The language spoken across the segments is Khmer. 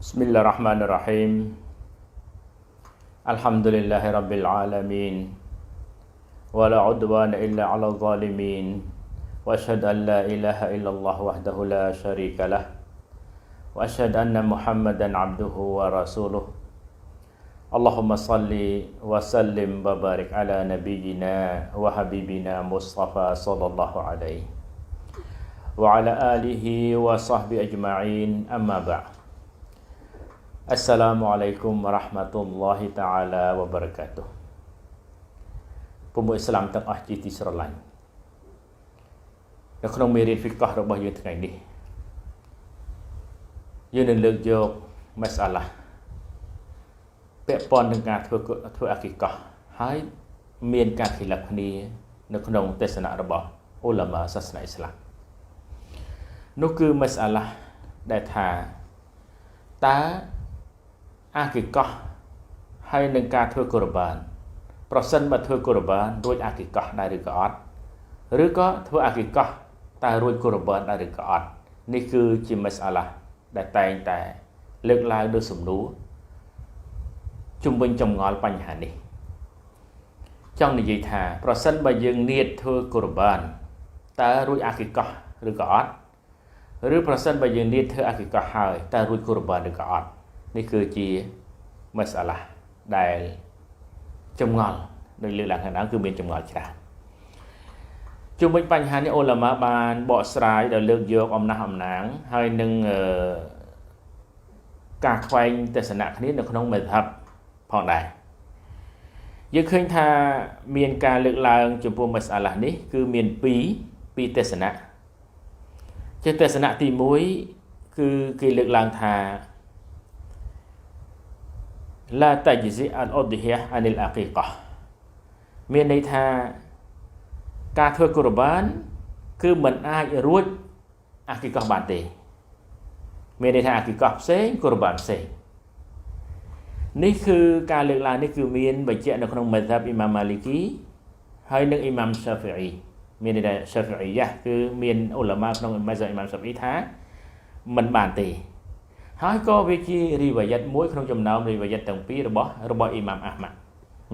بسم الله الرحمن الرحيم الحمد لله رب العالمين ولا عدوان إلا على الظالمين وأشهد أن لا إله إلا الله وحده لا شريك له وأشهد أن محمدا عبده ورسوله اللهم صل وسلم وبارك على نبينا وحبيبنا مصطفى صلى الله عليه وعلى آله وصحبه أجمعين أما بعد Assalamualaikum warahmatullahi ta'ala wabarakatuh ពុំអ៊ីស្លាមទាំងអស់ជាទីស្រឡាញ់នៅក្នុងមេរៀនហ្វីកះរបស់យើងថ្ងៃនេះយើងនឹងលើកយកម៉ាសាឡាពាក់ព័ន្ធនឹងការធ្វើអាគីកះហើយមានការខិលាហ្វគ្នានៅក្នុងទេសនៈរបស់អ៊ូឡាម៉ាសាសនាអ៊ីស្លាមនោះគឺម៉ាសាឡាដែលថាតើអាគីកះហើយនឹងការធ្វើកុរបានប្រសិនបើធ្វើកុរបានរួចអាគីកះដែរឬក៏អត់ឬក៏ធ្វើអាគីកះតើរួចកុរបានដែរឬក៏អត់នេះគឺជាម៉ាសាឡាដែលតែងតែលើកឡើងដោយសំណួរជំវិញចម្ងល់បញ្ហានេះចង់និយាយថាប្រសិនបើយើងនៀតធ្វើកុរបានតើរួចអាគីកះឬក៏អត់ឬប្រសិនបើយើងនៀតធ្វើអាគីកះហើយតើរួចកុរបានឬក៏អត់នេះគឺជាម៉ាសាឡាដែលចម្ងល់ដោយលើកឡើងខាងដើមគឺមានចម្ងល់ច្រើនជុំវិញបញ្ហានេះអ៊ូឡាម៉ាបានបកស្រាយដោយលើកយកអំណះអំណាងហើយនឹងការខ្វែងទស្សនៈគ្នានៅក្នុងមេធាបផងដែរយើងឃើញថាមានការលើកឡើងចំពោះម៉ាសាឡានេះគឺមានពីរទស្សនៈជាទស្សនៈទី1គឺគេលើកឡើងថាلا تجزئ الأضحية عن العقيقة មានន័យថាការធ្វើកុរបានគឺមិនអាចរួចអាគីកះបានទេមានន័យថាអាគីកះផ្សេងកុរបានផ្សេងនេះគឺការលើកឡើងនេះគឺមានបញ្ជាក់នៅក្នុងមេធាបអ៊ីម៉ាមម៉ាលីគីហើយនិងអ៊ីម៉ាមសាហ្វីអ៊ីមានន័យថាសាហ្វីអ៊ីយ៉ាគឺមានអ៊ូឡាម៉ាក្នុងមេធាបអ៊ីម៉ាមសាហ្វីអ៊ីថាមិនបានទេហើយក៏វាជារីវ៉ាយ៉ាត់មួយក្នុងចំណោមរីវ៉ាយ៉ាត់ទាំងពីររបស់អ៊ីម៉ាមអាហ្មាត់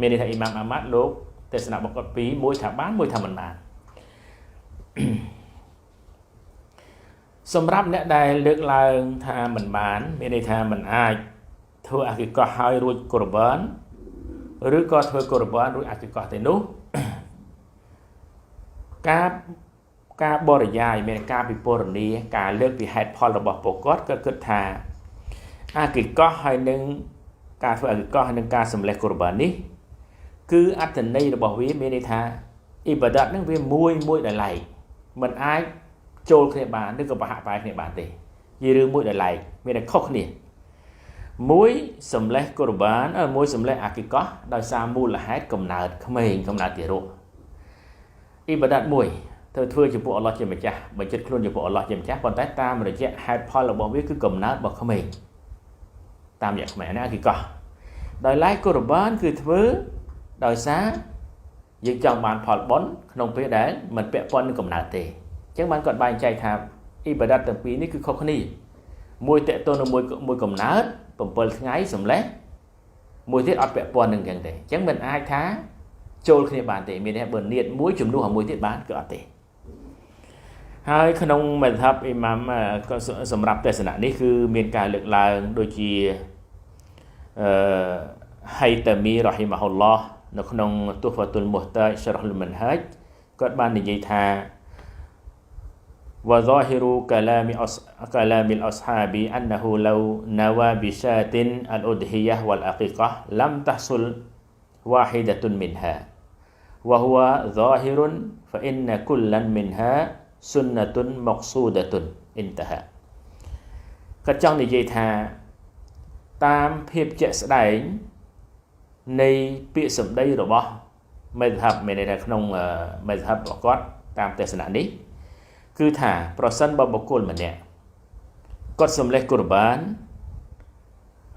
មានន័យថាអ៊ីម៉ាមអាហ្មាត់លោកទេសនារបស់គាត់ពីរមួយថាបានមួយថាមិនបានសម្រាប់អ្នកដែលលើកឡើងថាមិនបានមានន័យថាមិនអាចធ្វើអាគីកះហើយរួចកុរបានឬក៏ធ្វើកុរបានរួចអាគីកះទេនោះការបរិយាយមានការពិពណ៌នាការលើកពីហេតុផលរបស់ពួកគាត់ក៏គិតថាអាគីកះហើយនឹងការធ្វើអាគីកះនិងការសម្លេះកុរបាននេះគឺអត្ថន័យរបស់វាមានន័យថាអ៊ីបាដាតនឹងវាមួយដែលឡែកមិនអាចចូលគ្នាបានឬក៏ប្រហាក់ប្រហែលគ្នាបានទេជារឿងមួយដែលឡែកមានតែខុសគ្នាមួយសម្លេះកុរបានមួយសម្លេះអាគីកះដោយសារមូលហេតុកំណើតក្មេងកំណើតទារកអ៊ីបាដាតមួយធ្វើចំពោះអល់ឡោះជាម្ចាស់បញ្ជាក់ខ្លួនចំពោះអល់ឡោះជាម្ចាស់ប៉ុន្តែតាមរយៈហេតុផលរបស់វាគឺកំណើតរបស់ក្មេងតាមរយៈក្មេងណាគឺកោះដោយឡែកកុរបានគឺធ្វើដោយសារយើងចង់បានផលបុណ្យក្នុងពេលដែលមិនពាក់ព័ន្ធនឹងកំណើតទេអញ្ចឹងបានគាត់បែងចែកថាអ៊ីបាដាតទាំងពីរនេះគឺខុសគ្នាមួយតេតូននឹងមួយកំណើត7ថ្ងៃសម្លេះមួយទៀតអត់ពាក់ព័ន្ធនឹងអញ្ចឹងទេអញ្ចឹងមិនអាចថាចូលគ្នាបានទេមានន័យថាបើនៀតមួយជំនួសឲ្យមួយទៀតបានគឺអត់ទេហើយក្នុងមេធាបអ៊ីម៉ាមក៏សម្រាប់ទស្សនៈនេះគឺមានការលើកឡើងដូចជាហៃតាមីរ៉ហ៊ីម៉ាហ៊ុលឡោះនៅក្នុងទូហ្វាតុលមុះតាជស្រះលមិនហាច់គាត់បាននិយាយថាوظاهر كلام الأصحاب أنه لو نوى بشاة الأضحية والعقيقة لم تحصل واحدة منها وهو ظاهر فإن كلا منها سنة مقصودة انتهى គាត់ចង់និយាយថាតាមភាពជាក់ស្ដែងនៃពាក្យសម្ដីរបស់មេធាបមានន័យថាក្នុងមេធាបរបស់គាត់តាមទស្សនៈនេះគឺថាប្រសិនបើបុគ្គលម្នាក់គាត់សម្លេះកុរបាន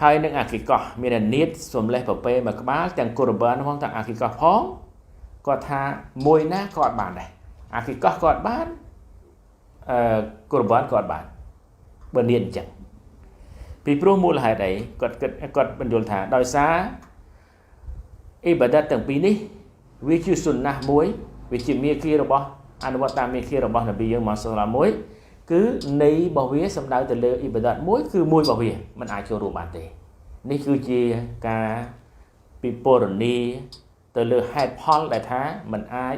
ហើយនឹងអាគីកះមាននៀតសម្លេះប្រពេមួយក្បាលទាំងកុរបានផងទាំងអាគីកះផងគាត់ថាមួយណាក៏អត់បានដែរអាគីកះក៏អត់បានកុរបានក៏អត់បានបើនៀតអញ្ចឹង ពីព្រោះមូលហេតុអីគាត់បញ្យល់ថាដោយសារអ៊ីបាដាតទាំងពីរនេះវាជាសុនណាស់មួយវាជាមេគារបស់អនុវត្តតាមមេគារបស់នប៊ីយើងម៉ាសាឡាមួយគឺនៃរបស់វាសំដៅទៅលើអ៊ីបាដាតមួយគឺមួយរបស់វាមិនអាចចូលរួមបានទេនេះគឺជាការពិពណ៌នាទៅលើហេតុផលដែលថាมันអាច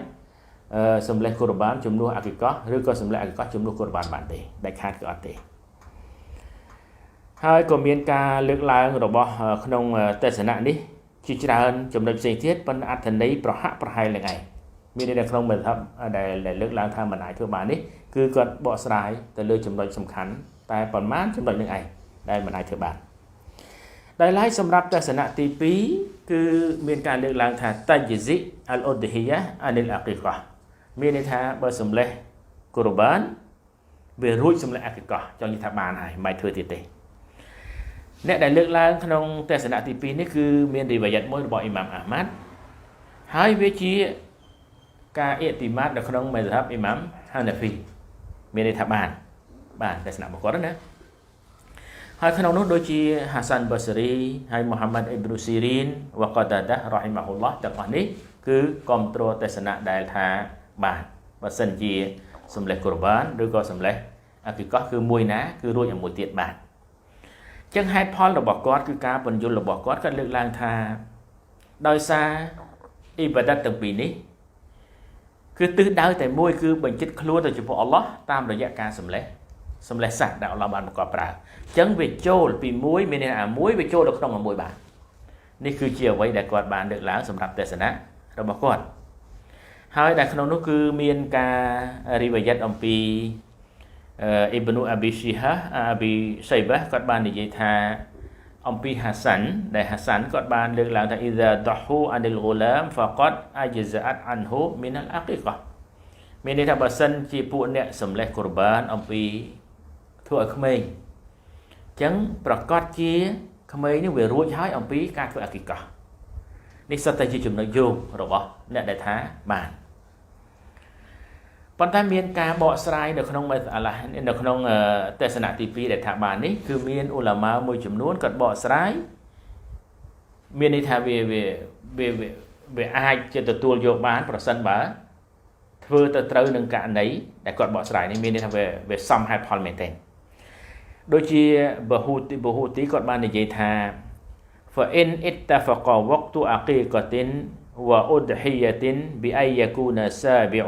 សម្លេះកូរ៉ានជំនួសអាគីកោឬក៏សម្លេះអាគីកោជំនួសកូរ៉ានបានទេដែលខាតគឺអត់ទេហើយក៏មានការលើកឡើងរបស់ក្នុងទេសនៈនេះជាច្រើនចំណុចផ្សេងទៀតប៉ុន្តែអត្ថន័យប្រហាក់ប្រហែលនឹងឯងមាននៅក្នុងមធ្យមដែលលើកឡើងថាមិនអាចធ្វើបាននេះគឺគាត់បកស្រាយទៅលើចំណុចសំខាន់តែប៉ុន្មានចំណុចនឹងឯងដែលមិនអាចធ្វើបានដោយឡែកសម្រាប់ទស្សនៈទី2គឺមានការលើកឡើងថាតាច់ស៊ីអលអ៊ុដហ៊ីយ៉ាអានិលអាគីកោមានន័យថាបើសម្លេះកូរ៉ានវារួចសម្លេះអាគីកោចង់និយាយថាបានហើយមិនធ្វើទៀតទេអ្នកដែលលើកឡើងក្នុងទស្សនៈទី2នេះគឺមានរីវ៉ាយ៉ាត់មួយរបស់អ៊ីម៉ាមអាហ្មាត់ហើយវាជាការអ៊ីទីម៉ាតនៅក្នុងមេហាបអ៊ីម៉ាមហាណាហ្វីមានន័យថាបានទស្សនៈរបស់គាត់ណាហើយក្នុងនោះដូចជាហាសានបាសរីហើយមូហាម៉ាត់អ៊ីប្រូស៊ីរីនវ៉ាកាតាដារ៉ាហ៊ីម៉ាហ៊ុលឡោះទាំងអស់នេះគឺគាំទ្រទស្សនៈដែលថាបានបើសិនជាសម្លេះកូរ៉ានឬក៏សម្លេះអាគីកោគឺមួយណាគឺរួចឲ្យមួយទៀតបានចឹងហេតុផលរបស់គាត់គឺការបញ្យល់របស់គាត់លើកឡើងថាដោយសារអ៊ីបាដាតទាំងពីរនេះគឺទិសដៅតែមួយគឺបញ្ជាក់ខ្លួនទៅចំពោះអល់ឡោះតាមរយៈការសម្លេះស័ក្តិដែលអល់ឡោះបានបង្កប់ប្រើចឹងវាចូលពីមួយមានន័យថាមួយវាចូលទៅក្នុងមួយបាននេះគឺជាអ្វីដែលគាត់បានលើកឡើងសម្រាប់ទស្សនៈរបស់គាត់ហើយដែលក្នុងនោះគឺមានការរីវ៉ាយ៉ាត់អំពីអ៊ីបនូអាប៊ីស៊ីហាអាប៊ីសៃបាគាត់បាននិយាយថាអំពីហាសានដែលហាសានគាត់បានលើកឡើងថាអ៊ីហ្សាដហ៊ូអានិលហ្គូឡាមហ្វាកាត់អាជហ្សាអាត់អានហ៊ូមីនអលអាគីកោមានន័យថាបើសិនជាពួកអ្នកសម្លេះកូរ៉ានអំពីធ្វើឲ្យក្មេងអញ្ចឹងប្រកាសជាក្មេងនេះវារួចហើយអំពីការធ្វើអាគីកោនេះសុទ្ធតែជាចំណុចយោងរបស់អ្នកដែលថាបានប៉ុន្តែមានការបកស្រាយនៅក្នុងនៅក្នុងទស្សនៈទី2ដែលថាបាននេះគឺមានឧឡាម៉ាមួយចំនួនគាត់បកស្រាយមានន័យថាវាអាចជាទទួលយកបានប្រសិនបើធ្វើទៅត្រូវនឹងករណីដែលគាត់បកស្រាយនេះមានន័យថាវាសមហេតុផលមែនទេដូចជាបហ៊ូទីគាត់បាននិយាយថា فإن اتفق وقت عقيقة وأضحية بأن يكون السابع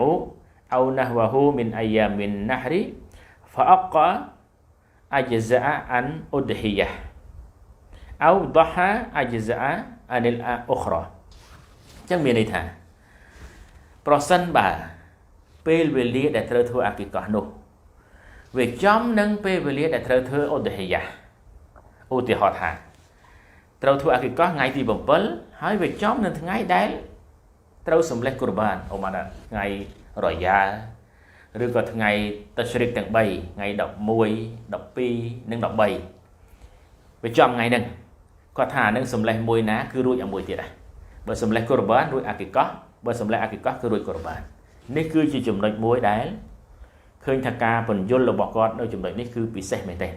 أو نحوه من أيام النحر فأقى أجزاء عن أضحية أو ضحى أجزاء عن الأخرى ចឹងមានន័យថាប្រសិនបើពេលវេលាដែលត្រូវធ្វើអាគីកោះនោះវាចំនឹងពេលវេលាដែលត្រូវធ្វើឧដហ៊ីយ៉ាឧទាហរណ៍ថាត្រូវធ្វើអាគីកោះថ្ងៃទី7ហើយវាចំនឹងថ្ងៃដែលត្រូវសម្លេះកូរ៉ានអូម៉ាថ្ងៃរយ៉ាឬក៏ថ្ងៃតាស្រីកទាំង3ថ្ងៃ11 12និង13វាចំថ្ងៃហ្នឹងគាត់ថានឹងសម្លេះមួយណាគឺរួចឲ្យមួយទៀតដែរបើសម្លេះកូរ៉ានរួចអាគីកោះបើសម្លេះអាគីកោះគឺរួចកូរ៉ាននេះគឺជាចំណុចមួយដែលឃើញថាការបញ្យល់របស់គាត់នៅចំណុចនេះគឺពិសេសមែនទេ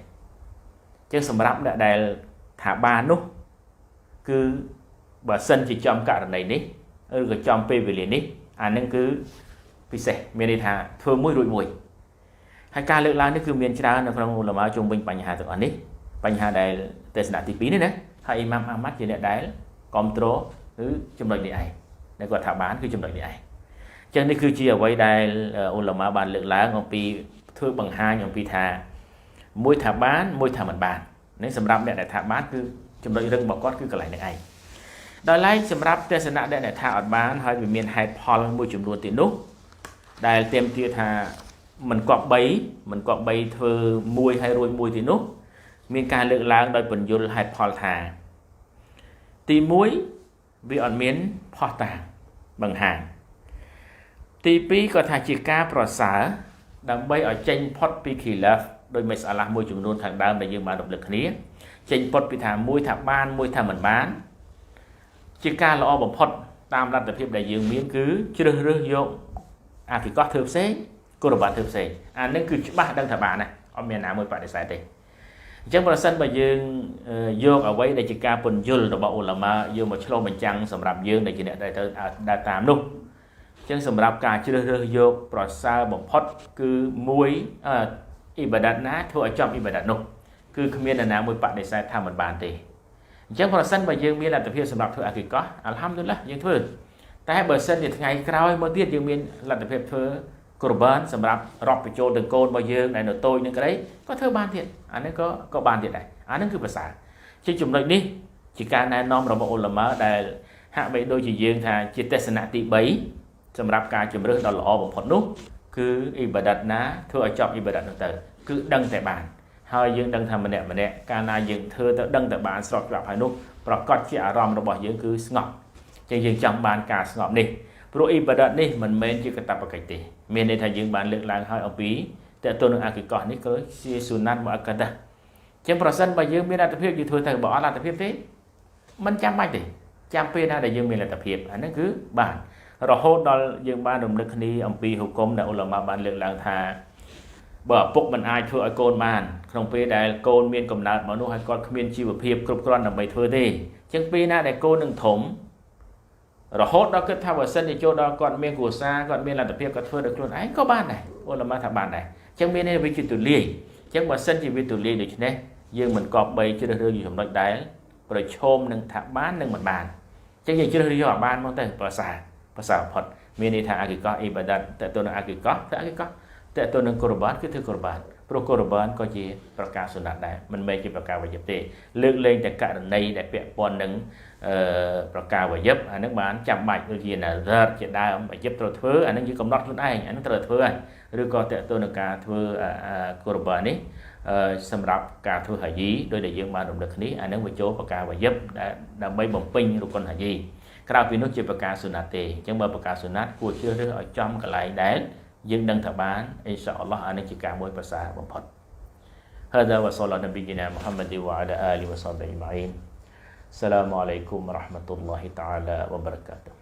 ចឹងសម្រាប់អ្នកដែលថាបាននោះគឺបើសិនជាចំករណីនេះឬក៏ចំពេលវេលានេះអានឹងគឺពិសេសមានន័យថាធ្វើមួយរួចមួយហើយការលើកឡើងនេះគឺមានច្រើននៅក្នុងឧឡាម៉ាជុំវិញបញ្ហាទាំងអស់នេះបញ្ហាដែលទស្សនៈទី2នេះណាហើយអ៊ីម៉ាមអាហ្មាត់ជាអ្នកដែលគ្រប់គ្រងគឺចំណុចនេះឯងដែលគាត់ថាបានគឺចំណុចនេះឯងចឹងនេះគឺជាអ្វីដែលឧឡាម៉ាបានលើកឡើងអំពីធ្វើបង្ហាញអំពីថាមួយថាបានមួយថាមិនបាននេះសម្រាប់អ្នកដែលថាបានគឺចំណុចរឹងរបស់គាត់គឺកន្លែងនេះឯងដោយឡែកសម្រាប់ទស្សនៈដែលថាអត់បានហើយវាមានហេតុផលមួយចំនួនទៀតនោះដែលទាមទារថាមិនគប្បីធ្វើមួយហើយរួចមួយទៀតនោះមានការលើកឡើងដោយបញ្យលហេតុផលថាទី1វាអត់មានផុសតាងបង្ហាញទី2ក៏ថាជាការប្រសើរដើម្បីឲ្យចេញផុតពីខីឡាហ្វដោយមេសាឡាមួយចំនួនខាងដើមដែលយើងបានរំលឹកគ្នាចេញផុតពីថាមួយថាបានមួយថាមិនបានជាការល្អបំផុតតាមលទ្ធភាពដែលយើងមានគឺជ្រើសរើសយកអាគីកោះធ្វើផ្សេងកូរ៉ានធ្វើផ្សេងអានឹងគឺច្បាស់ដឹងថាបានណាអត់មានណាមួយបដិសេធទេ ចឹងប្រសិនបើយើងយកអ្វីដែលជាការពន្យល់របស់ឧលាមាយកមកឆ្លុះបញ្ចាំងសម្រាប់យើងដែលជាអ្នកដែលទៅដើរតាមនោះចឹងសម្រាប់ការជ្រើសរើសយកប្រសើរបំផុតគឺមួយអ៊ីបាដាតណាធ្វើឲ្យចប់អ៊ីបាដាតនោះគឺគ្មាននរណាមួយបដិសេធថាមិនបានទេអញ្ចឹងប្រសិនបើយើងមានលទ្ធភាពសម្រាប់ធ្វើអាគីកោះអាល់ហាំឌុលឡាយើងធ្វើតែបើសិនជាថ្ងៃក្រោយមកទៀតយើងមានលទ្ធភាពធ្វើកុរបានសម្រាប់រាប់បញ្ចូលទៅកូនរបស់យើងដែលនៅតូចនឹងក្តីក៏ធ្វើបានទៀតអានេះក៏បានទៀតដែរអានេះគឺភាសាជាចំណុចនេះជាការណែនាំរបស់ឧលាមាដែលហាក់បីដូចជាយើងថាជាទស្សនៈទី3សម្រាប់ការជំរឿសដ៏ល្អបំផុតនោះគឺអ៊ីបាដាតណាធ្វើឲ្យចប់អ៊ីបាដាតនោះទៅគឺដឹងតែបានហើយយើងដឹងថាម្នាក់កាលណាយើងធ្វើទៅដឹងតែបានស្របច្បាប់ហើយនោះប្រកាសជាអារម្មណ៍របស់យើងគឺស្ងប់ចឹងយើងចង់បានការស្ងប់នេះព្រោះអ៊ីបាដាតនេះមិនមែនជាកាតព្វកិច្ចទេមានន័យថាយើងបានលើកឡើងហើយអំពីតើតើនឹងអាគីកោះនេះគឺជាស៊ូណាត់មុអក្កាដាចឹងប្រសិនបើយើងមានលទ្ធភាពយើងធ្វើទៅបើអត់លទ្ធភាពទេមិនចាំបាច់ទេចាំពេលណាដែលយើងមានលទ្ធភាពអានេះគឺបានរហូតដល់យើងបានរំលឹកគ្នាអំពីហុគមដែលឧលាមាបានលើកឡើងថាបើឪពុកមិនអាចធ្វើឲ្យកូនបានក្នុងពេលដែលកូនមានកំណើតមកនោះហើយគាត់គ្មានជីវភាពគ្រប់គ្រាន់ដើម្បីធ្វើទេចឹងពេលណាដែលកូននឹងធំរហូតដល់គិតថាបើសិនជាចូលដល់គាត់មានគ្រួសារគាត់មានលទ្ធភាពគាត់ធ្វើដោយខ្លួនឯងក៏បានដែរឧលាមាថាបានដែរចឹងមានន័យវាជាទូលាយចឹងបើសិនជាវាទូលាយដូច្នេះយើងមិនគប្បីជ្រើសរើសចំណុចដែលប្រឈមនឹងថាបាននិងមិនបានចឹងយើងជ្រើសរើសយកឲ្យបានមកទៅប្រសើរបំផុតមានន័យថាអាគីកោះអ៊ីបាដាតតើតើនឹងអាគីកោះតើអាគីកោះតើតើនឹងកុរបានគឺធ្វើកុរបានព្រោះកុរបានក៏ជាប្រការសុណាត់ដែរមិនមែនជាប្រការវ៉ាជីបទេលើកលែងតែករណីដែលពាក់ព័ន្ធនឹងប្រការវ៉ាជីបអានឹងបានចាំបាច់ដូចជាណារ៉ាត់ជាដើមវ៉ាជីបត្រូវធ្វើអានឹងយើងកំណត់ខ្លួនឯងអានឹងត្រូវធ្វើហើយឬក៏តើតើនឹងការធ្វើកុរបាននេះសម្រាប់ការធ្វើហាជីដោយដែលយើងបានរំលឹកគ្នាអានឹងវាចូលប្រការវ៉ាជីបដើម្បីបំពេញរុគុនហាជីក្រៅពីនោះជាប្រការសុណាត់ទេអញ្ចឹងបើប្រការសុណាត់គួរជ្រើសរើសឲ្យចំកន្លែងដែលយើងដឹងថាបានអ៊ីនសាអល់ឡោះអានេះជាការមួយប្រសើរបំផុត هذا وصلى نبينا محمد وعلى آله وصحبه أجمعين السلام عليكم ورحمة الله تعالى وبركاته